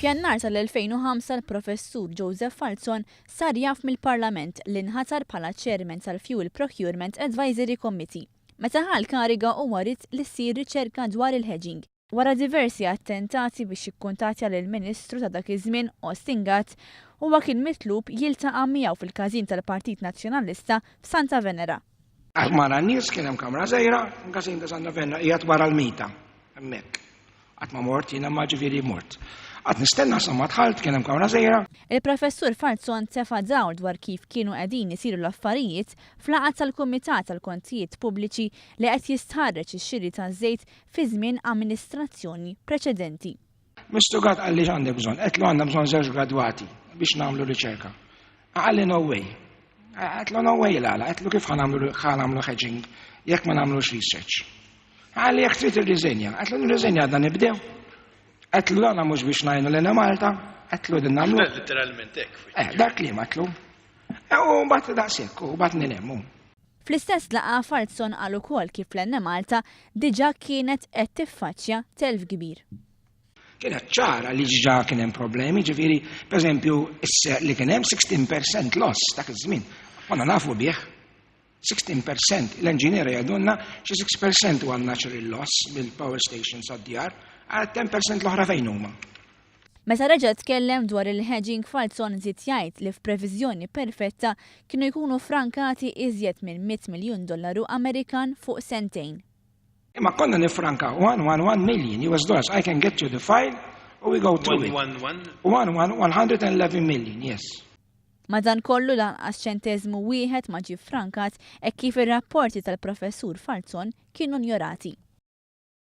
F'Jannar tal-2005 il-professur Joseph Falzon sar jaf mill-Parlament li nħatar bħala chairman tal-Fuel Procurement Advisory Committee. Meta ħal kariga u warit li ssir riċerka dwar il-hedging. Wara diversi attentati biex jikkuntattja lill-Ministru ta' dak iż-żmien Austin Gatt, huwa kien mitlub jiltaqa' miegħu fil-każin tal-Partit Nazzjonalista f'Santa Venera. Mara n-nies kien hemm kamra żgħira, każin ta' Santa Venera qiegħed wara l-mita hemmhekk. Qatt ma mort jiena ma ġifieri mort. Qatt nistenna sa ma dħalt kien hemm kamra żgħira. Il-professur Falzon tefa' dawl dwar kif kienu qegħdin isiru l-affarijiet fl-laqgħa tal-Kumitat tal-Kontijiet Pubbliċi li qed jistħarreġ ix-xiri taż-żejt fi żmien amministrazzjoni preċedenti. Mistu Gatt qal li x'għandek bżonn, qed lu għandna bżonn żewġ gradwati biex nagħmlu riċerka. Qal li no way. Qed lu no way l-għala, qed lu kif ħanamlu hedging jekk ma nagħmlux research. Qal li jekk trid irriżenja, qed lu nirriżenja għadna nibdew. Qed lu għana mhux biex ngħinu lil Malta, qed lu din nagħmlu. Literalment hekk. Dak li matlu. U mbagħad daqshekk u mbagħad nilemmu. Fl-istess laqgħa Falzon qal ukoll kif l Malta diġà kienet qed tiffaċċja telf kbir. Kienet ċara li ġiġa kien hemm problemi, ġifieri pereżempju li kien hemm 16% loss dak iż-żmien. Konna nafu bih. 16% l-enġiniera jgħidulna xi 6% huwa natural loss bil-power stations għad-djar, għal 10% l-oħra fejn huma. Meta reġa' tkellem dwar il-hedging Falzon żied jgħid li f'previżjoni perfetta kienu jkunu frankati iżjed minn $100 miljun Amerikan fuq sentejn. Imma konna nifranka 111 million US dollars. I can get you the file or we go through it. 111 million, yes. Madankollu lanqas ċenteżmu wieħed ma ġie frankat hekk kif ir-rapporti tal-professur Falzon kienu njorati.